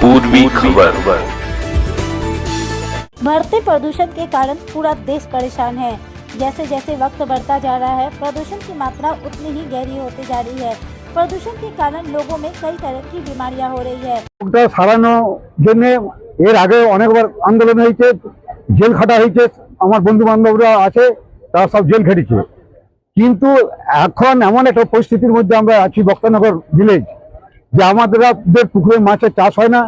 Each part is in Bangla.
पूर्वी खबर। बढ़ते प्रदूषण के कारण पूरा देश परेशान है। जैसे जैसे वक्त बढ़ता जा रहा है, प्रदूषण की मात्रा उतनी ही गहरी होती जा रही है। प्रदूषण के कारण लोगों में कई तरह की बीमारियां हो रही है। এর আগে অনেকবার আন্দোলন হয়েছে, জেল খাটা হয়েছে, আমার বন্ধু বান্ধবরা আছে তারা সব জেল খেটেছে। কিন্তু এখন এমন একটা পরিস্থিতির মধ্যে আমরা আছি বক্তানগর ভিলেজ, যে আমাদের পুকুরে মাছের চাষ হয় না,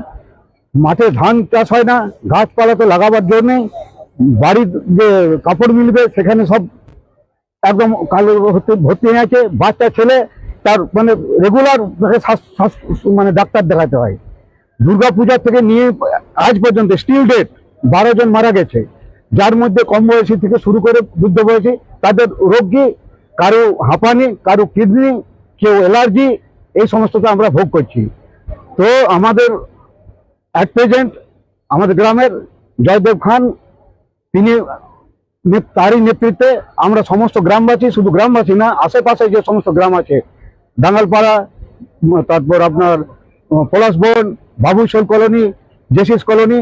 মাঠে ধান চাষ হয় না, গাছপালা তো লাগাবার জন্য বাড়ির যে কাপড় মিলবে সেখানে সব একদম কালো ভর্তি হয়ে আছে। বাচ্চা ছেলে তার মানে রেগুলার মানে ডাক্তার দেখাতে হয়। দুর্গা পূজা থেকে নিয়ে আজ পর্যন্ত স্টিল ডেট 12 জন মারা গেছে, যার মধ্যে কম বয়সী থেকে শুরু করে বৃদ্ধ বয়সী। তাদের রোগ কি, কারো হাঁপানি, কারো কিডনি, কেউ অ্যালার্জি, এই সমস্তটা আমরা ভোগ করছি। তো আমাদের অ্যাট প্রেজেন্ট আমাদের গ্রামের জয়দেব খান, তিনি তারই নেতৃত্বে আমরা সমস্ত গ্রামবাসী, শুধু গ্রামবাসী না, আশেপাশে যে সমস্ত গ্রাম আছে, ডাঙ্গালপাড়া, তারপর আপনার পলাশবন, বাবুশোল কলোনি, জেসিস কলোনি,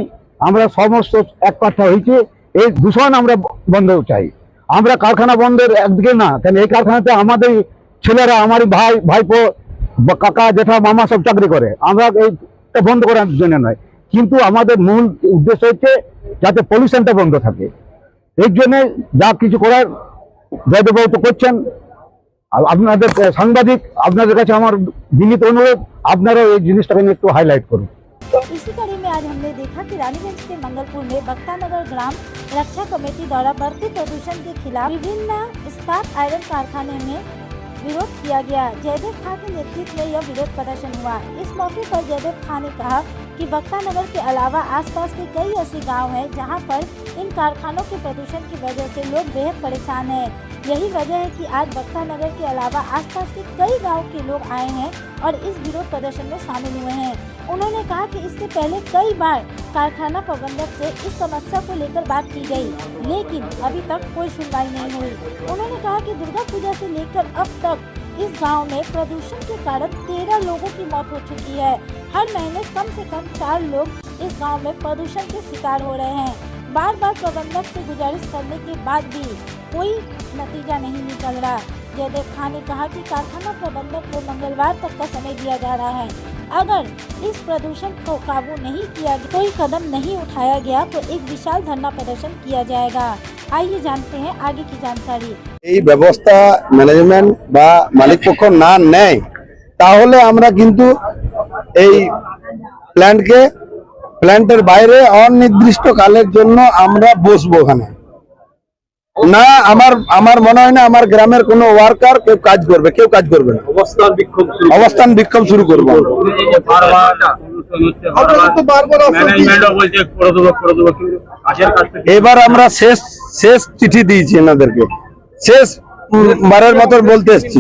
আমরা সমস্ত এক কাঠা হয়েছি। এই দূষণ আমরা বন্ধ চাই। আমরা কারখানা বন্ধের একদিকে না, কেন এই কারখানাতে আমাদের ছেলেরা, আমার ভাই, ভাইপো, কাকা, জেঠা, মামা সব চাকরি করে। আমরা এইটা বন্ধ করার জন্য নয়, কিন্তু আমাদের মূল উদ্দেশ্য হচ্ছে যাতে পলিউশনটা বন্ধ থাকে। এর জন্য যা কিছু করার জয়দেববাবু তো করছেন। আপনাদের সাংবাদিক, আপনাদের কাছে আমার বিনীত অনুরোধ, আপনারা এই জিনিসটাকে একটু হাইলাইট করুন। इसी कड़ी में आज हमने देखा कि रानीगंज के मंगलपुर में बक्तानगर ग्राम रक्षा कमेटी द्वारा बढ़ते प्रदूषण के खिलाफ विभिन्न इस्पात आयरन कारखाने में विरोध किया गया। जयदेव खान के नेतृत्व में यह विरोध प्रदर्शन हुआ। इस मौके पर जयदेव खान ने कहा कि बक्तानगर के अलावा आसपास के कई ऐसे गांव हैं जहां पर इन कारखानों के प्रदूषण की वजह से लोग बेहद परेशान हैं। यही वजह है कि आज बक्तानगर के अलावा आसपास के कई गांव के लोग आए हैं और इस विरोध प्रदर्शन में शामिल हुए हैं। उन्होंने कहा कि इससे पहले कई बार कारखाना प्रबंधक से इस समस्या को लेकर बात की गई, लेकिन अभी तक कोई सुनवाई नहीं हुई। उन्होंने कहा कि दुर्गा पूजा से लेकर अब तक इस गांव में प्रदूषण के कारण 13 लोगों की मौत हो चुकी है। हर महीने कम से कम 4 लोग इस गांव में प्रदूषण के शिकार हो रहे हैं। बार बार प्रबंधक से गुजारिश करने के बाद भी कोई नतीजा नहीं निकल रहा। जयदेव खान ने कहा कि कारखाना प्रबंधक को मंगलवार तक का समय दिया जा रहा है। अगर इस प्रदूषण को काबू नहीं किया गया, कोई कदम नहीं उठाया गया, तो एक विशाल धरना प्रदर्शन किया जाएगा। आइए जानते हैं आगे की जानकारी। এই ব্যবস্থা ম্যানেজমেন্ট বা মালিক পক্ষ না নেয়, তাহলে আমরা কিন্তু এই প্ল্যান্টের বাইরে অনির্দিষ্ট কালের জন্য আমরা বসবো ওখানে না। আমার মনে হয় না আমার গ্রামের কোনো ওয়ার্কার কেউ কাজ করবে না। অবস্থান বিক্ষোভ শুরু করবো। এবার আমরা শেষ চিঠি দিয়েছি এনাদেরকে, শেষ বারের মতো বলতে এসছি,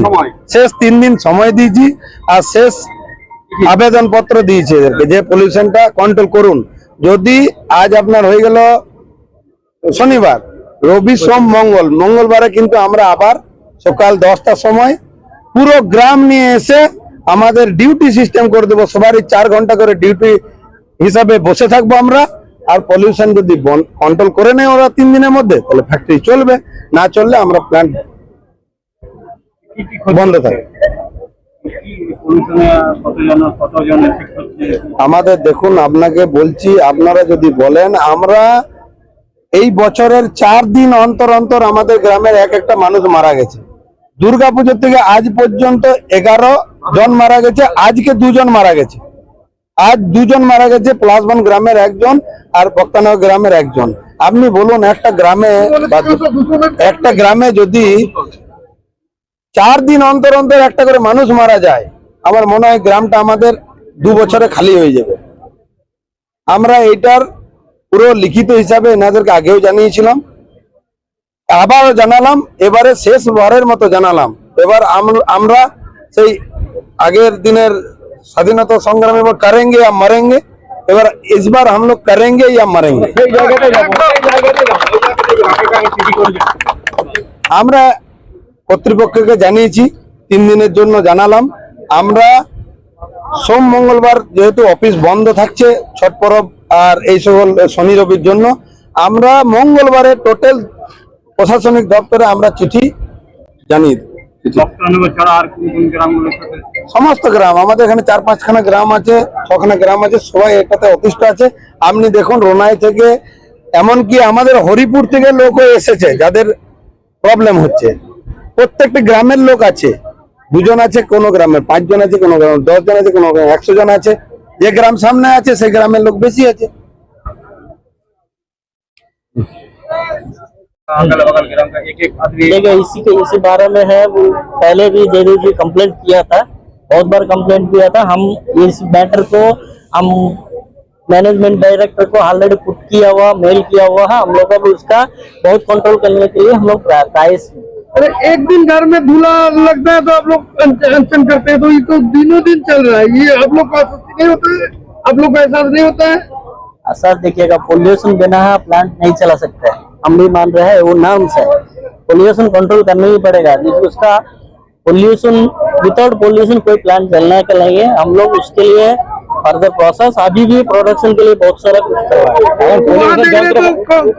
শেষ 3 দিন সময় দিয়েছি আর শেষ আবেদন পত্র দিয়েছি এদেরকে যে পলিউশনটা কন্ট্রোল করুন। যদি আজ আপনার হয়ে গেল শনিবার, রবি, সোম, মঙ্গলবারে কিন্তু আমরা আবার সকাল 10টার সময় পুরো গ্রাম নিয়ে এসে আমাদের ডিউটি সিস্টেম করে দেবো। সবারই 4 ঘন্টা করে ডিউটি হিসাবে বসে থাকবো আমরা। আর পলিউশন যদি কন্ট্রোল করে নেয় ওরা 3 দিনের মধ্যে, তাহলে ফ্যাক্টরি চলবে, না চললে আমরা প্ল্যান্ট বন্ধ থাকবে। আমাদের দেখুন, আপনাকে বলছি, আপনারা যদি বলেন, আমরা এই বছরের 4 দিন অন্তর অন্তর আমাদের গ্রামের একটা মানুষ মারা গেছে। দুর্গাপুজোর থেকে আজ পর্যন্ত 11 জন মারা গেছে। আজকে 2 জন মারা গেছে। আজ 2 জন মারা গেছে, প্লাসবন গ্রামের 1 জন আর বক্তানগর গ্রামের 1 জন। আপনি বলুন, একটা গ্রামে যদি 4 দিন অন্তর অন্তর একটা করে মানুষ মারা যায়, আমার মনে হয় গ্রামটা আমাদের 2 বছরে খালি হয়ে যাবে। আমরা এটার পুরো লিখিত হিসাবে এনাদেরকে আগেও জানিয়েছিলাম, আবারও জানালাম, এবারে শেষবারের মতো জানালাম। এবার আমরা সেই আগের দিনের স্বাধীনতা সংগ্রামে करेंगे या मरेंगे, এবার इस बार हम लोग करेंगे या मरेंगे। আমরা কর্তৃপক্ষকে জানিয়েছি, 3 দিনের জন্য জানালাম। আমরা সোম মঙ্গলবার যেহেতু অফিস বন্ধ থাকছে ছট পরব আর এই সকল শনি রবির জন্য, আমরা মঙ্গলবারে টোটাল প্রশাসনিক দপ্তরে আমরা চিঠি জানিয়ে দিই। সমস্ত গ্রাম আমাদের এখানে 4-5খানা গ্রাম আছে, 6খানা গ্রাম আছে, সবাই এটাতে অতিষ্ঠ আছে। আপনি দেখুন রোনাই থেকে এমনকি আমাদের হরিপুর থেকে লোক এসেছে যাদের প্রবলেম হচ্ছে। প্রত্যেকটা গ্রামের লোক আছে, 2 জন আছে কোনো গ্রামে, 5 জন আছে কোনো গ্রামে, 10 জন আছে কোনো গ্রামে, 100 জন আছে। যে গ্রাম সামনে আছে সেই গ্রামের লোক বেশি আছে। देखिए इसी बारे में है, वो पहले भी जयदेव जी कंप्लेंट किया था, बहुत बार कंप्लेंट किया था। हम इस मैटर को हम मैनेजमेंट डायरेक्टर को ऑलरेडी पुट किया हुआ, मेल किया हुआ है। हम लोग अब उसका बहुत कंट्रोल करने के लिए हम लोग प्राइस। अरे एक दिन घर में धूला लगता है तो आप लोग अनशन करते हैं, तो ये तो दिनों दिन चल रहा है। ये आप लोग को एहसास नहीं होता है? आप लोग को एहसास नहीं होता है? सर देखिएगा, पोल्यूशन बिना प्लांट नहीं चला सकता है, हम भी मान रहे हैं, वो नॉर्म्स है। पोल्यूशन कंट्रोल करना ही पड़ेगा, उसका पोल्यूशन, विदाउट पोल्यूशन कोई प्लांट चलना के लिए हम लोग उसके लिए फर्दर प्रोसेस अभी भी प्रोडक्शन के लिए बहुत सारा कुछ वहाँ देख रहे तो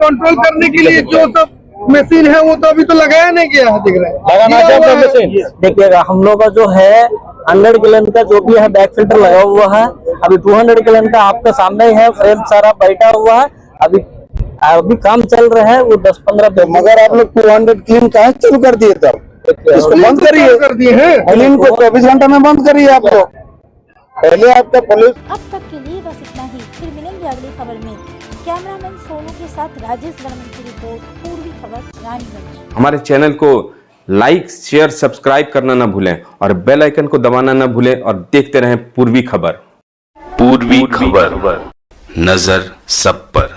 कंट्रोल करने के लिए जो सब मशीन है वो तो अभी तो लगाया नहीं गया है, दिख रहा है। देखिएगा हम लोग का जो है 100 गैलन का जो भी है बैक फिल्टर लगा हुआ है। अभी 200 गैलन का आपका सामने ही है, फ्रेम सारा बैठा हुआ है। अभी काम चल रहा है, वो 10-15 मगर आप लोग 200 क्लीन काहे चालू कर दिए? तब इसको बंद करिए, कर दिए हैं क्लीन को 24 घंटा में बंद करिए आप लोग। पहले आपका पुलिस। अब तक के लिए बस इतना ही, फिर मिलेंगे अगली खबर में। कैमरामैन सोनू के साथ राजेश वर्मन की रिपोर्ट, पूर्वी खबर, रानीगंज। हमारे चैनल को लाइक, शेयर, सब्सक्राइब करना ना भूलें और बेल आइकन को दबाना ना भूलें और देखते रहें पूर्वी खबर। पूर्वी खबर, नजर सब पर।